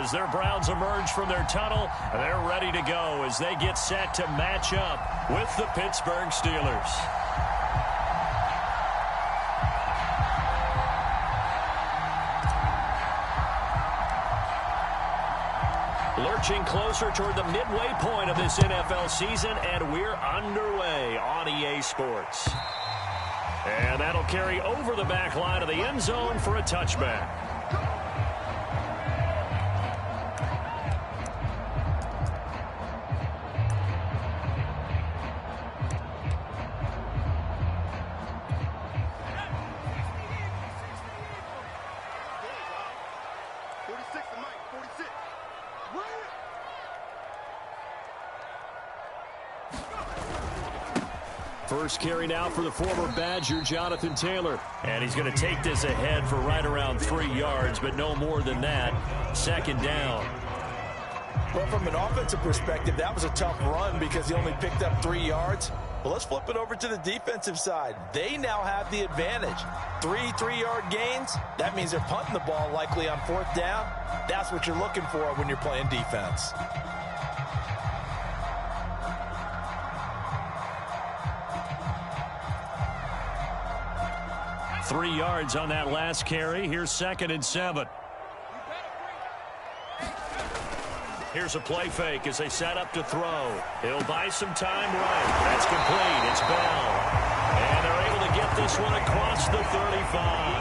as their Browns emerge from their tunnel. They're ready to go as they get set to match up with the Pittsburgh Steelers. Lurching closer toward the midway point of this NFL season, and we're underway on EA Sports. And that'll carry over the back line of the end zone for a touchback. First carry now for the former Badger, Jonathan Taylor. And he's going to take this ahead for right around 3 yards, but no more than that. Second down. Well, from an offensive perspective, that was a tough run because he only picked up 3 yards. Well, let's flip it over to the defensive side. They now have the advantage. 3-3-yard gains. That means they're punting the ball likely on 4th down. That's what you're looking for when you're playing defense. Three yards on that last carry. Here's 2nd and 7. Here's a play fake as they set up to throw. He'll buy some time right. That's complete. It's Bell. And they're able to get this one across the 35.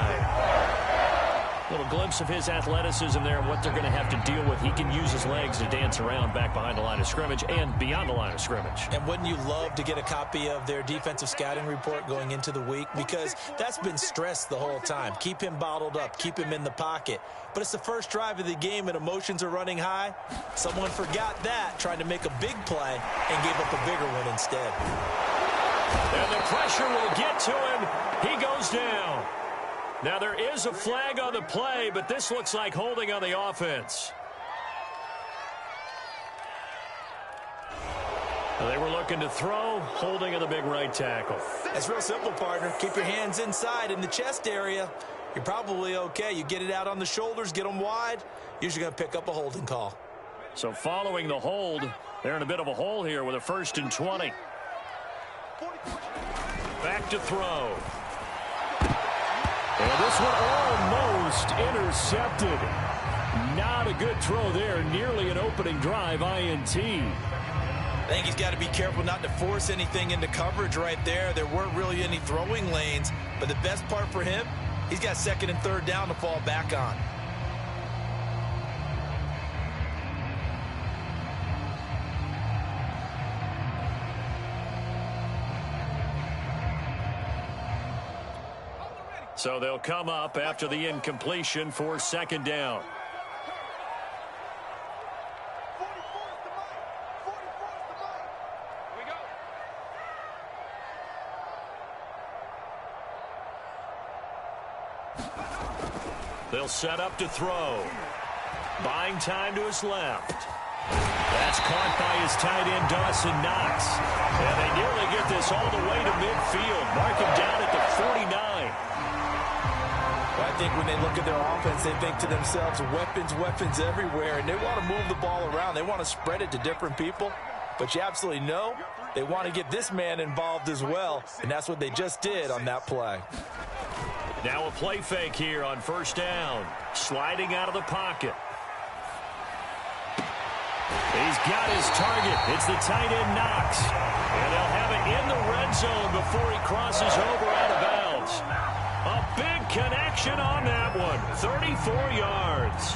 Little glimpse of his athleticism there and what they're going to have to deal with. He can use his legs to dance around back behind the line of scrimmage and beyond the line of scrimmage. And wouldn't you love to get a copy of their defensive scouting report going into the week? Because that's been stressed the whole time. Keep him bottled up. Keep him in the pocket. But it's the first drive of the game and emotions are running high. Someone forgot that, trying to make a big play, and gave up a bigger one instead. And the pressure will get to him. He goes down. Now, there is a flag on the play, but this looks like holding on the offense. They were looking to throw, holding on the big right tackle. It's real simple, partner. Keep your hands inside in the chest area. You're probably okay. You get it out on the shoulders, get them wide. Usually going to pick up a holding call. So following the hold, they're in a bit of a hole here with a 1st and 20. Back to throw. And this one almost intercepted. Not a good throw there. Nearly an opening drive INT. I think he's got to be careful not to force anything into coverage right there. There weren't really any throwing lanes. But the best part for him, he's got 2nd and 3rd down to fall back on. So they'll come up after the incompletion for 2nd down. They'll set up to throw. Buying time to his left. That's caught by his tight end, Dawson Knox. And they nearly get this all the way to midfield. Mark him down at the 49. I think when they look at their offense, they think to themselves, weapons everywhere, and they want to move the ball around. They want to spread it to different people, but you absolutely know they want to get this man involved as well, and that's what they just did on that play. Now a play fake here on 1st down. Sliding out of the pocket. He's got his target. It's the tight end, Knox. And they'll have it in the red zone before he crosses over out of bounds. A big connection on that one. 34 yards.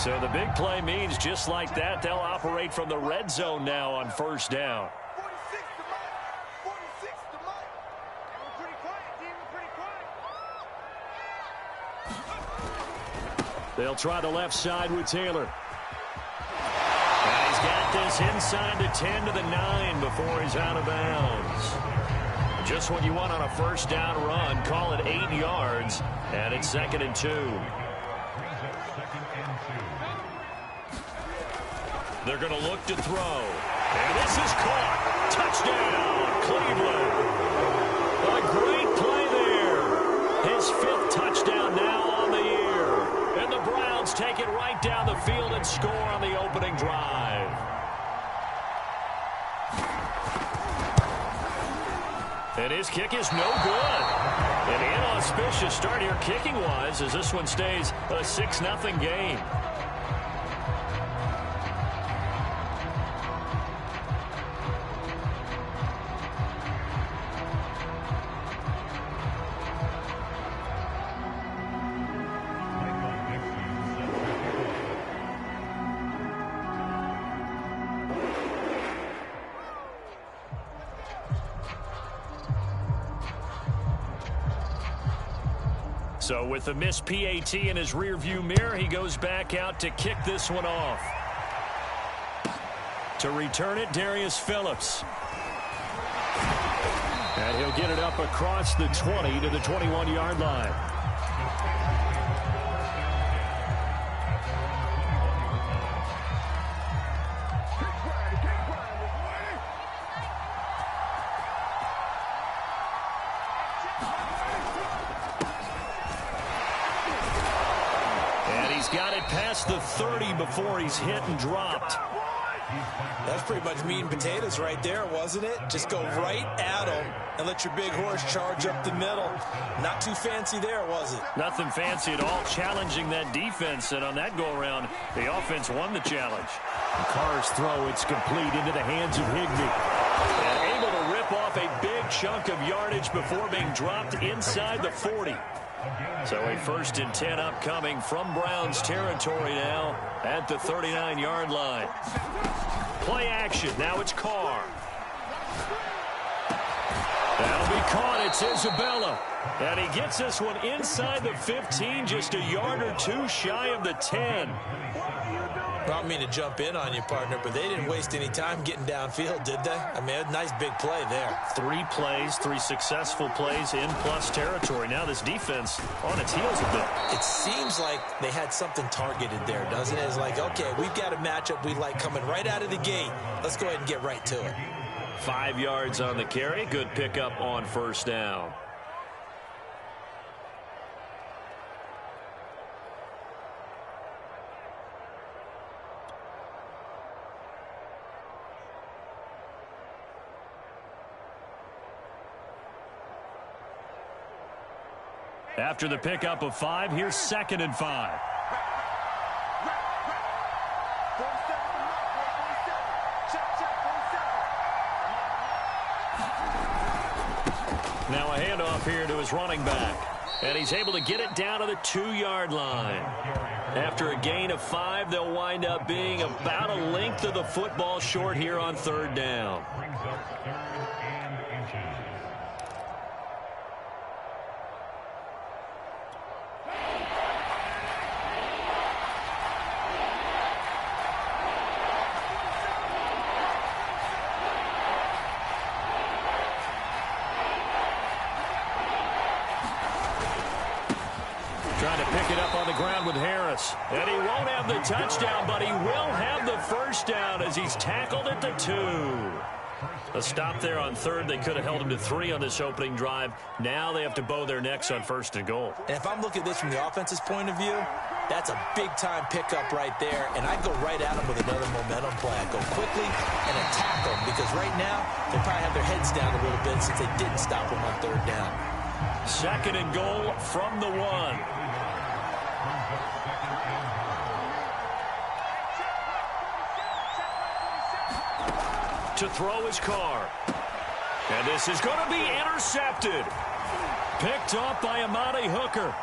So the big play means just like that, they'll operate from the red zone now on 1st down. They'll try the left side with Taylor. And he's got this inside the 10 to the 9 before he's out of bounds. Just what you want on a 1st down run. Call it 8 yards, and it's 2nd and 2. They're going to look to throw. And this is caught. Touchdown, Cleveland. A great play there. His 5th touchdown now on the year. And the Browns take it right down the field and score on the opening drive. And his kick is no good. An inauspicious start here kicking-wise as this one stays a 6-0 game. So with the missed PAT in his rearview mirror, he goes back out to kick this one off. To return it, Darius Phillips. And he'll get it up across the 20 to the 21-yard line. Got it past the 30 before he's hit and dropped. That's pretty much meat and potatoes right there, wasn't it? Just go right at him and let your big horse charge up the middle. Not too fancy there, was it? Nothing fancy at all, challenging that defense. And on that go-around, the offense won the challenge. Carr's throw, it's complete into the hands of Higbee. And able to rip off a big chunk of yardage before being dropped inside the 40. So a 1st and 10 upcoming from Browns territory now at the 39-yard line. Play action. Now it's Carr. That'll be caught. It's Isabella. And he gets this one inside the 15, just a yard or two shy of the 10. I don't mean to jump in on you, partner, but they didn't waste any time getting downfield, did they? I mean, a nice big play there. 3 plays, 3 successful plays in plus territory. Now this defense on its heels a bit. It seems like they had something targeted there, doesn't it? It's like, okay, we've got a matchup we like coming right out of the gate. Let's go ahead and get right to it. 5 yards on the carry. Good pickup on 1st down. After the pickup of 5, here's 2nd and 5. Now a handoff here to his running back. And he's able to get it down to the 2-yard line. After a gain of 5, they'll wind up being about a length of the football short here on 3rd down. Trying to pick it up on the ground with Harris. And he won't have the touchdown, but he will have the 1st down as he's tackled at the 2. A stop there on 3rd. They could have held him to 3 on this opening drive. Now they have to bow their necks on 1st and goal. And if I'm looking at this from the offense's point of view, that's a big-time pickup right there. And I'd go right at him with another momentum play. I'd go quickly and attack them because right now they probably have their heads down a little bit since they didn't stop him on 3rd down. 2nd and goal from the 1. To throw his Carr. And this is going to be intercepted. Picked off by Amani Hooker.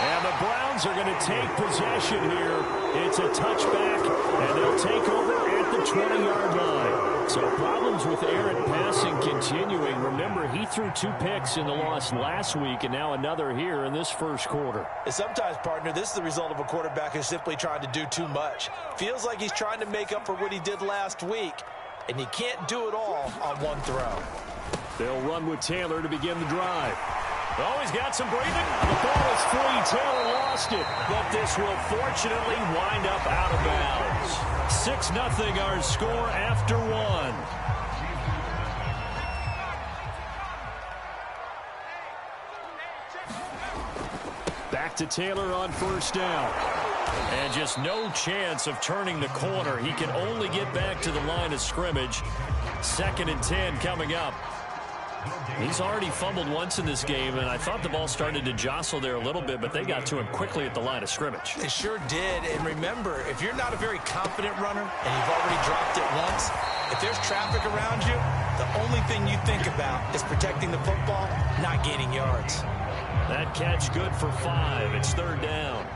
And the Browns are going to take possession here. It's a touchback, and they'll take over at the 20-yard line. So problems with errant passing continuing. Remember, he threw 2 picks in the loss last week, and now another here in this 1st quarter. And sometimes, partner, this is the result of a quarterback who's simply trying to do too much. Feels like he's trying to make up for what he did last week, and he can't do it all on one throw. They'll run with Taylor to begin the drive. Oh, he's got some breathing. The ball is free. Taylor lost it. But this will fortunately wind up out of bounds. 6-0 our score after 1. Back to Taylor on first down. And just no chance of turning the corner. He can only get back to the line of scrimmage. 2nd and 10 coming up. He's already fumbled once in this game, and I thought the ball started to jostle there a little bit, but they got to him quickly at the line of scrimmage. They sure did. And remember, if you're not a very confident runner and you've already dropped it once, if there's traffic around you, the only thing you think about is protecting the football, not gaining yards. That catch good for 5. It's 3rd down.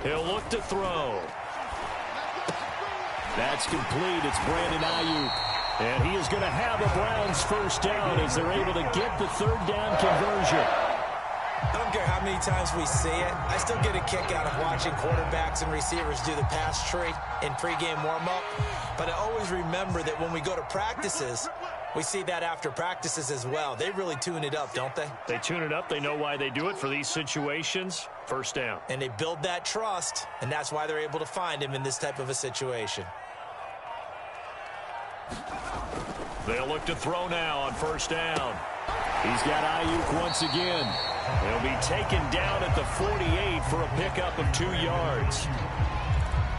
He'll look to throw. That's complete. It's Brandon Ayuk. And he is going to have a Browns first down as they're able to get the 3rd down conversion. I don't care how many times we see it. I still get a kick out of watching quarterbacks and receivers do the pass tree in pregame warm-up. But I always remember that when we go to practices, we see that after practices as well. They really tune it up, don't they? They tune it up. They know why they do it for these situations. First down. And they build that trust, and that's why they're able to find him in this type of a situation. They'll look to throw now on first down. He's got Ayuk once again. He'll be taken down at the 48 for a pickup of 2 yards.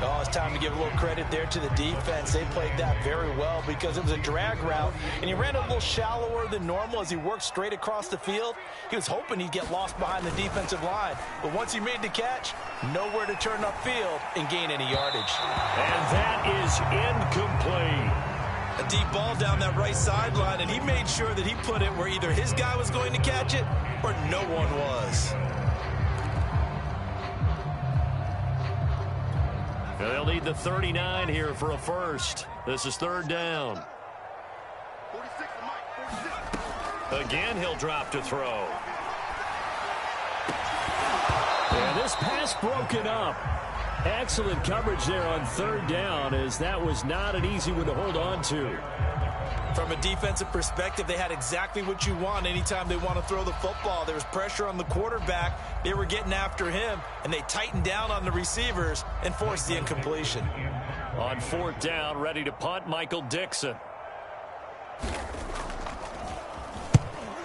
Oh, it's time to give a little credit there to the defense. They played that very well because it was a drag route, and he ran a little shallower than normal as he worked straight across the field. He was hoping he'd get lost behind the defensive line, but once he made the catch, nowhere to turn upfield and gain any yardage. And that is incomplete. A deep ball down that right sideline, and he made sure that he put it where either his guy was going to catch it or no one was. They'll need the 39 here for a first. This is 3rd down. Again, he'll drop to throw. And this pass broken up. Excellent coverage there on 3rd down, as that was not an easy one to hold on to. From a defensive perspective, they had exactly what you want anytime they want to throw the football. There was pressure on the quarterback. They were getting after him, and they tightened down on the receivers and forced the incompletion. On 4th down, ready to punt, Michael Dixon.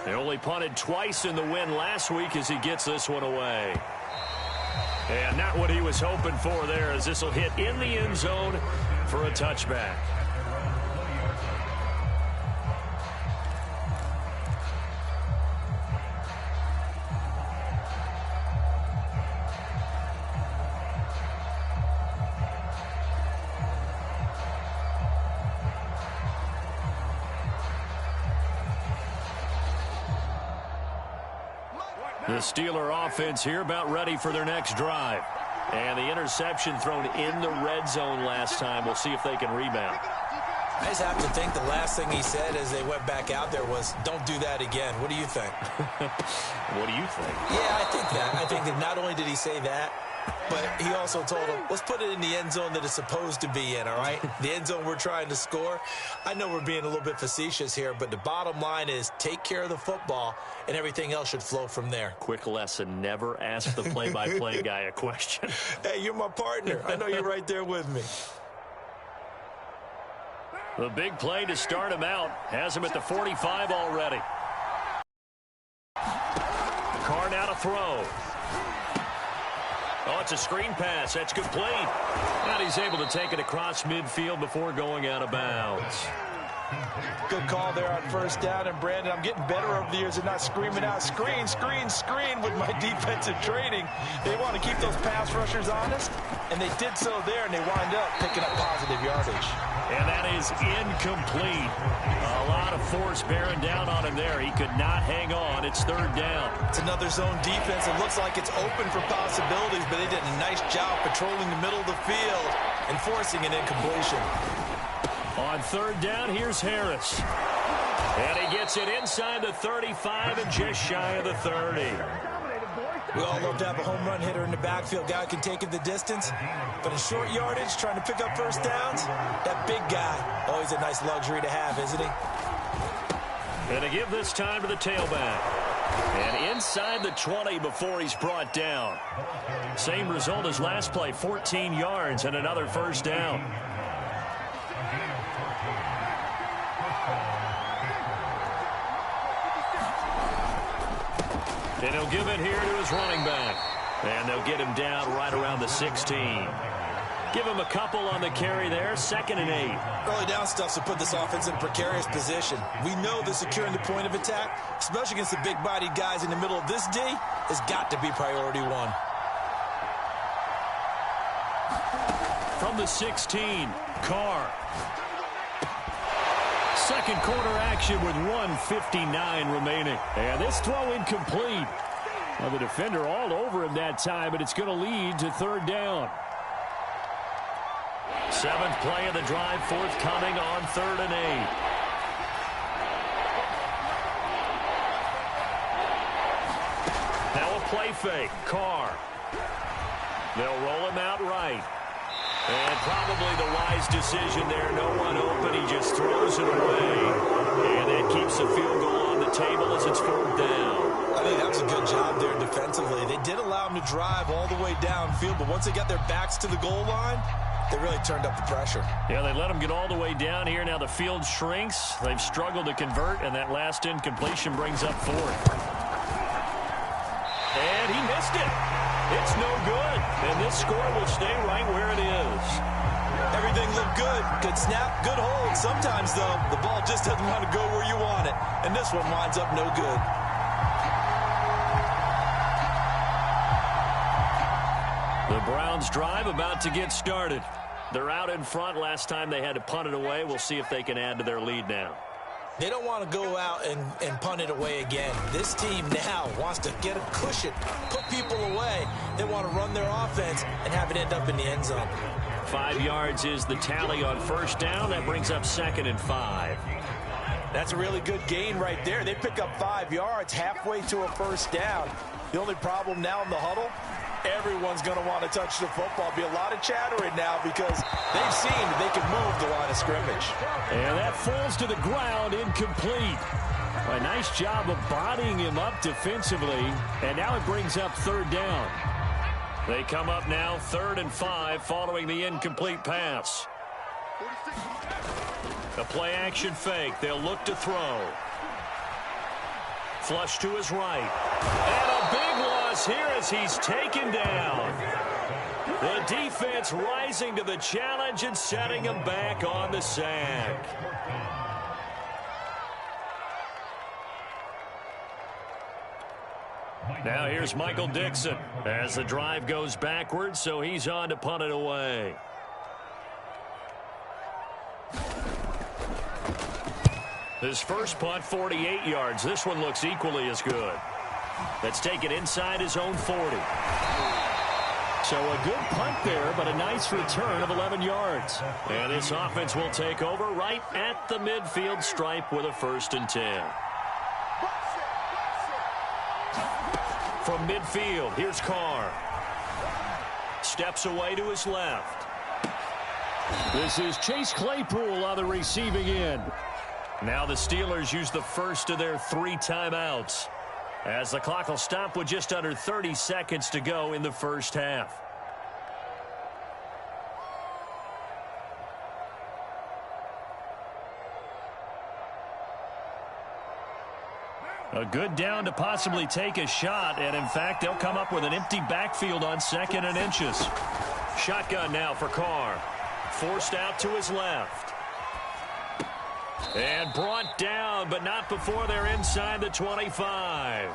They only punted twice in the win last week as he gets this one away. And not what he was hoping for there, as this will hit in the end zone for a touchback. The Steeler offense here about ready for their next drive. And the interception thrown in the red zone last time. We'll see if they can rebound. I just have to think the last thing he said as they went back out there was, don't do that again. What do you think? What do you think? Yeah, I think that. I think that not only did he say that, but he also told him, let's put it in the end zone that it's supposed to be in, all right? The end zone we're trying to score. I know we're being a little bit facetious here, but the bottom line is take care of the football, and everything else should flow from there. Quick lesson, never ask the play-by-play guy a question. Hey, you're my partner. I know you're right there with me. The big play to start him out. Has him at the 45 already. Carr now to throw. Oh, it's a screen pass. That's complete. And he's able to take it across midfield before going out of bounds. Good call there on first down. And, Brandon, I'm getting better over the years at not screaming out screen, screen, screen with my defensive training. They want to keep those pass rushers honest, and they did so there, and they wind up picking up positive yardage. And that is incomplete. A lot of force bearing down on him there. He could not hang on. It's 3rd down. It's another zone defense. It looks like it's open for possibilities, but they did a nice job patrolling the middle of the field and forcing an incompletion. On 3rd down, here's Harris. And he gets it inside the 35 and just shy of the 30. We all love to have a home run hitter in the backfield. Guy can take it the distance. But in short yardage, trying to pick up first downs, that big guy, always a nice luxury to have, isn't he? And to give this time to the tailback. And inside the 20 before he's brought down. Same result as last play, 14 yards and another first down. And he'll give it here to his running back. And they'll get him down right around the 16. Give him a couple on the carry there. 2nd and 8. Early down stuff to put this offense in a precarious position. We know that securing the point of attack, especially against the big-bodied guys in the middle of this D, has got to be priority one. From the 16, Carr. Second quarter action with 1:59 remaining. And this throw incomplete. Well, the defender all over him that time, but it's going to lead to 3rd down. 7th play of the drive forthcoming on 3rd and 8. Now a play fake. Carr. They'll roll him out right. And probably the wise decision there. No one open. He just throws it away. And that keeps the field goal on the table as it's 4th down. I think that's a good job there defensively. They did allow him to drive all the way downfield, but once they got their backs to the goal line, they really turned up the pressure. Yeah, they let him get all the way down here. Now the field shrinks. They've struggled to convert, and that last incompletion brings up 4th. And he missed it. It's no good. And this score will stay right where it is. Everything looked good. Good snap, good hold. Sometimes, though, the ball just doesn't want to go where you want it. And this one winds up no good. The Browns drive about to get started. They're out in front. Last time they had to punt it away. We'll see if they can add to their lead now. They don't want to go out and punt it away again. This team now wants to get a cushion, put people away. They want to run their offense and have it end up in the end zone. 5 yards is the tally on 1st down. That brings up 2nd and 5. That's a really good gain right there. They pick up 5 yards halfway to a 1st down. The only problem now in the huddle, everyone's going to want to touch the football. Be a lot of chattering now because they've seen that they can move the line of scrimmage. And that falls to the ground, incomplete. A nice job of bodying him up defensively. And now it brings up 3rd down. They come up now 3rd and 5 following the incomplete pass. A play action fake. They'll look to throw. Flush to his right. And a big loss here as he's taken down. The defense rising to the challenge and setting him back on the sack. Now here's Michael Dixon as the drive goes backwards, so he's on to punt it away. His first punt, 48 yards. This one looks equally as good. That's taken inside his own 40. So a good punt there, but a nice return of 11 yards. And this offense will take over right at the midfield stripe with a 1st and 10. From midfield, here's Carr. Steps away to his left. This is Chase Claypool on the receiving end. Now the Steelers use the first of their 3 timeouts, as the clock will stop with just under 30 seconds to go in the 1st half. A good down to possibly take a shot, and in fact, they'll come up with an empty backfield on 2nd and inches. Shotgun now for Carr. Forced out to his left. And brought down, but not before they're inside the 25.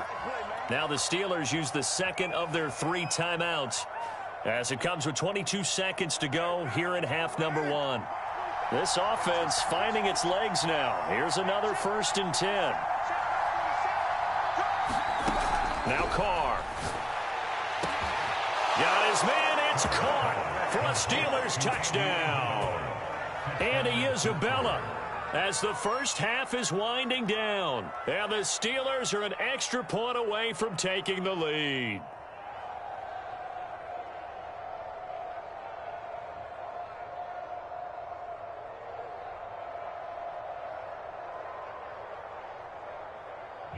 Now the Steelers use the 2nd of their 3 timeouts, as it comes with 22 seconds to go here in half number 1. This offense finding its legs now. Here's another 1st and 10. Now Carr. Got his man. It's caught for a Steelers touchdown. Andy Isabella, as the 1st half is winding down. And the Steelers are an extra point away from taking the lead.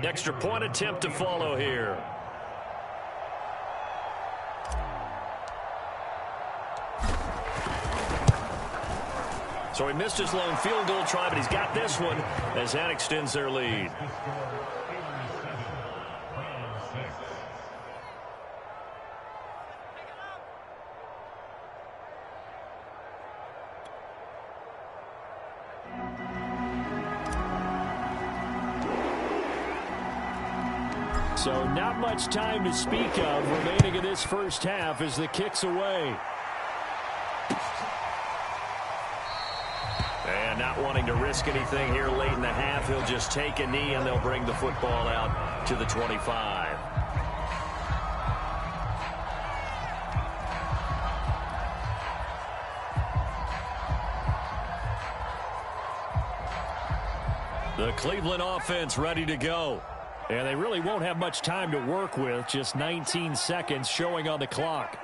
Extra point attempt to follow here. So he missed his lone field goal try, but he's got this one as that extends their lead. So not much time to speak of remaining in this first half as the kick's away. And not wanting to risk anything here late in the half, he'll just take a knee and they'll bring the football out to the 25. The Cleveland offense ready to go. And they really won't have much time to work with. Just 19 seconds showing on the clock.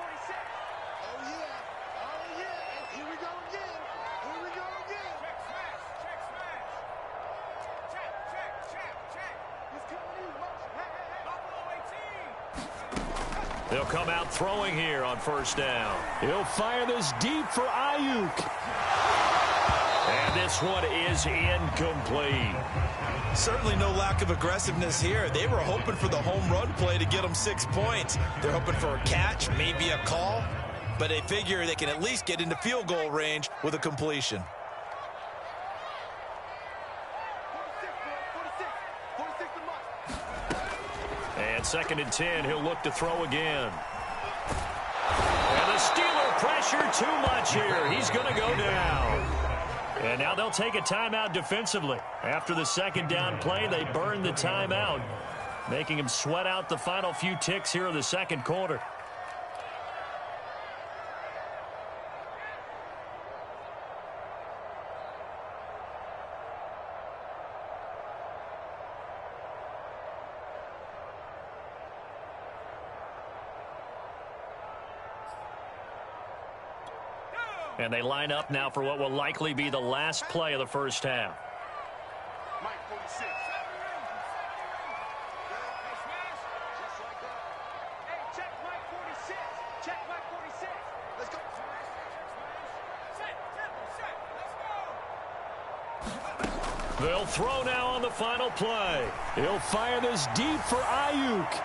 They'll come out throwing here on first down. He'll fire this deep for Ayuk. And this one is incomplete. Certainly no lack of aggressiveness here. They were hoping for the home run play to get them 6 points. They're hoping for a catch, maybe a call, but they figure they can at least get into field goal range with a completion. And 2nd and 10, he'll look to throw again. And the Steeler pressure too much here. He's going to go down. And now they'll take a timeout defensively. After the 2nd down play, they burn the timeout, making him sweat out the final few ticks here in the 2nd quarter. And they line up now for what will likely be the last play of the first half. They'll throw now on the final play. He'll fire this deep for Ayuk.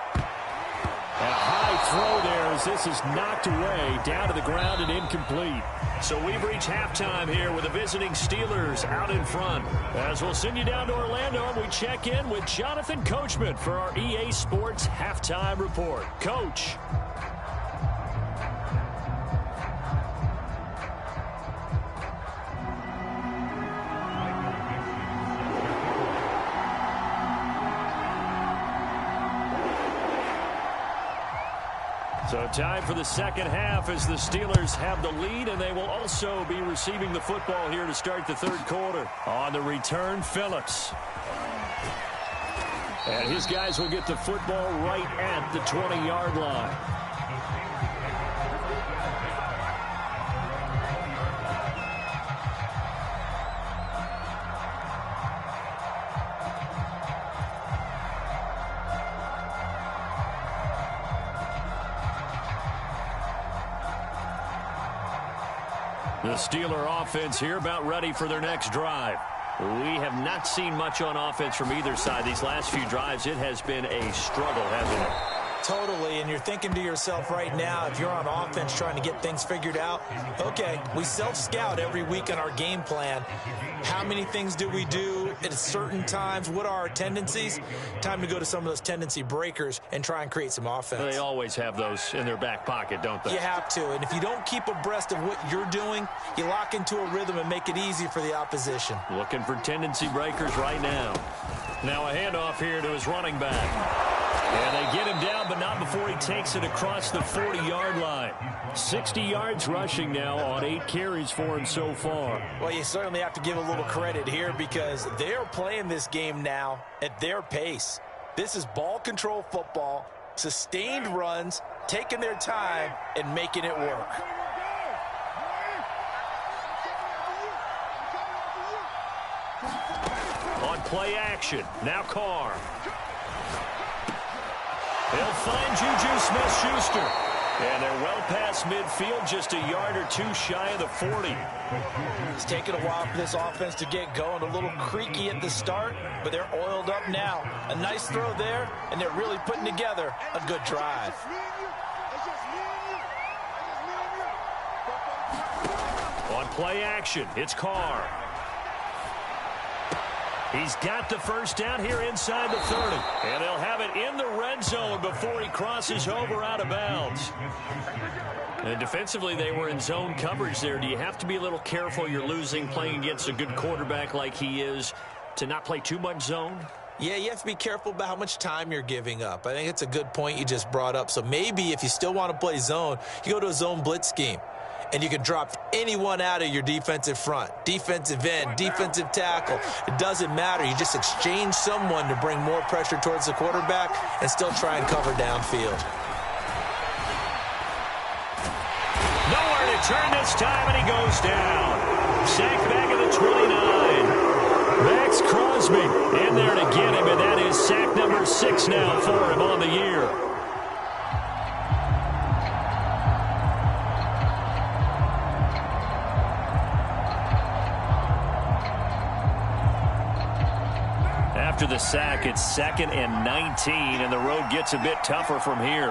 And a high throw there as this is knocked away down to the ground and incomplete. So we've reached halftime here with the visiting Steelers out in front. As we'll send you down to Orlando and we check in with Jonathan Coachman for our EA Sports Halftime Report. Coach. So time for the 2nd half as the Steelers have the lead, and they will also be receiving the football here to start the 3rd quarter. On the return, Phillips. And his guys will get the football right at the 20-yard line. The Steeler offense here about ready for their next drive. We have not seen much on offense from either side. These last few drives, it has been a struggle, hasn't it? Totally, and you're thinking to yourself right now, if you're on offense trying to get things figured out, okay, we self-scout every week on our game plan. How many things do we do at certain times? What are our tendencies? Time to go to some of those tendency breakers and try and create some offense. They always have those in their back pocket, don't they? You have to, and if you don't keep abreast of what you're doing, you lock into a rhythm and make it easy for the opposition. Looking for tendency breakers right now. Now a handoff here to his running back. And they get him down, but not before he takes it across the 40-yard line. 60 yards rushing now on 8 carries for him so far. Well, you certainly have to give a little credit here because they're playing this game now at their pace. This is ball control football, sustained runs, taking their time and making it work. On play action, now Carr. He'll find Juju Smith-Schuster. And they're well past midfield, just a yard or two shy of the 40. It's taken a while for this offense to get going. A little creaky at the start, but they're oiled up now. A nice throw there, and they're really putting together a good drive. On play action, it's Carr. He's got the first down here inside the 30. And they'll have it in the red zone before he crosses over out of bounds. And defensively, they were in zone coverage there. Do you have to be a little careful? You're losing playing against a good quarterback like he is to not play too much zone? Yeah, you have to be careful about how much time you're giving up. I think it's a good point you just brought up. So maybe if you still want to play zone, you go to a zone blitz scheme. And you can drop anyone out of your defensive front, defensive end, defensive tackle. It doesn't matter. You just exchange someone to bring more pressure towards the quarterback and still try and cover downfield. Nowhere to turn this time, and he goes down. Sacked back at the 29. Max Crosby in there to get him, and that is sack number 6 now for him on the year. After the sack, it's 2nd and 19, and the road gets a bit tougher from here.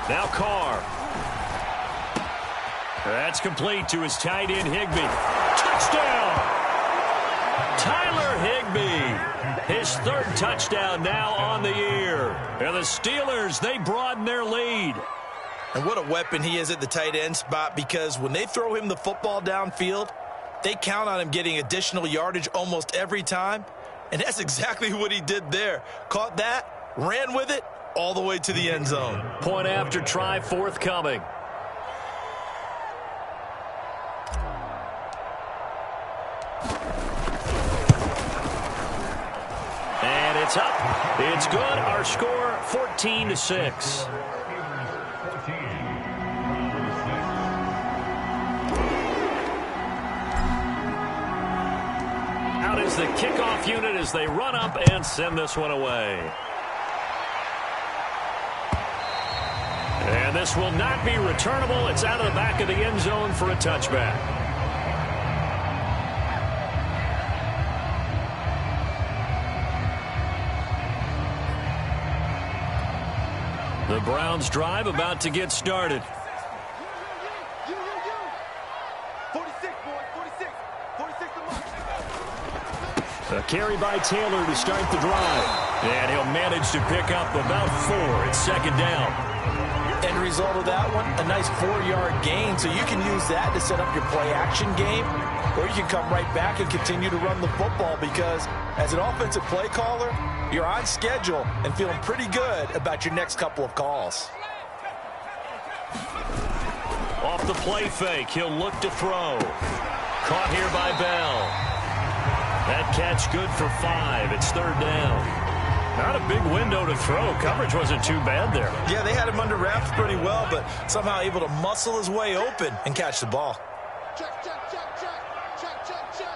Now Carr. That's complete to his tight end, Higbee. Touchdown! Tyler Higbee. His 3rd touchdown now on the year. And the Steelers, they broaden their lead. And what a weapon he is at the tight end spot, because when they throw him the football downfield, they count on him getting additional yardage almost every time. And that's exactly what he did there. Caught that, ran with it, all the way to the end zone. Point after try forthcoming. And it's up. It's good. Our score, 14-6. Out is the kickoff unit as they run up and send this one away. And this will not be returnable. It's out of the back of the end zone for a touchback. The Browns drive about to get started. 46, boys, 46. 46 to mark. A carry by Taylor to start the drive. And he'll manage to pick up about 4. It's 2nd down. End result of that one, a nice 4-yard gain. So you can use that to set up your play-action game, or you can come right back and continue to run the football, because as an offensive play caller, you're on schedule and feeling pretty good about your next couple of calls. Off the play fake, he'll look to throw. Caught here by Bell. That catch good for 5. It's 3rd down. Not a big window to throw. Coverage wasn't too bad there. Yeah, they had him under wraps pretty well, but somehow able to muscle his way open and catch the ball. Check, check, check, check. Check, check, check.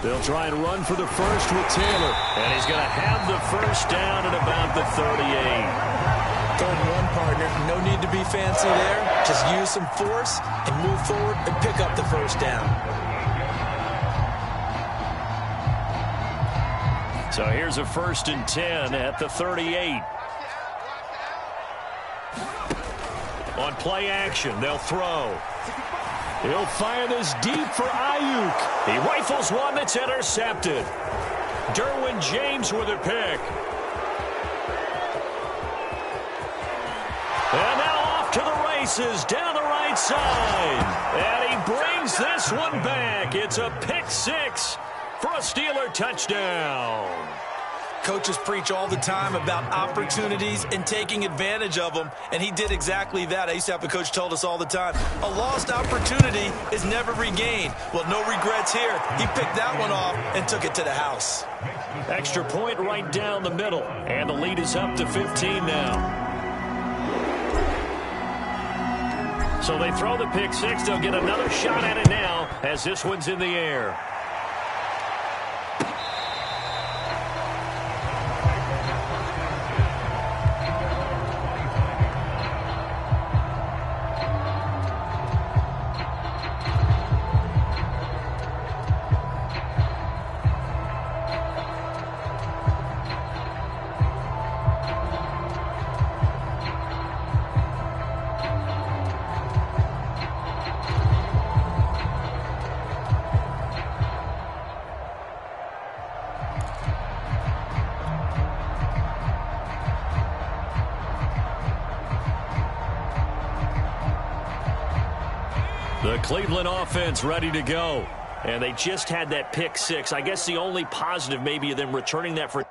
They'll try and run for the first with Taylor. And he's going to have the first down at about the 38. 3rd and 1, partner. No need to be fancy there. Just use some force and move forward and pick up the first down. So here's a 1st and 10 at the 38. On play action, they'll throw. He'll fire this deep for Ayuk. He rifles one that's intercepted. Derwin James with a pick. And now off to the races down the right side. And he brings this one back. It's a pick 6 for a Steeler touchdown. Coaches preach all the time about opportunities and taking advantage of them, and he did exactly that. I used to have a coach told us all the time, a lost opportunity is never regained. Well, no regrets here. He picked that one off and took it to the house. Extra point right down the middle, and the lead is up to 15 now. So they throw the pick 6. They'll get another shot at it now as this one's in the air. The Cleveland offense ready to go. And they just had that pick six. I guess the only positive maybe of them returning that for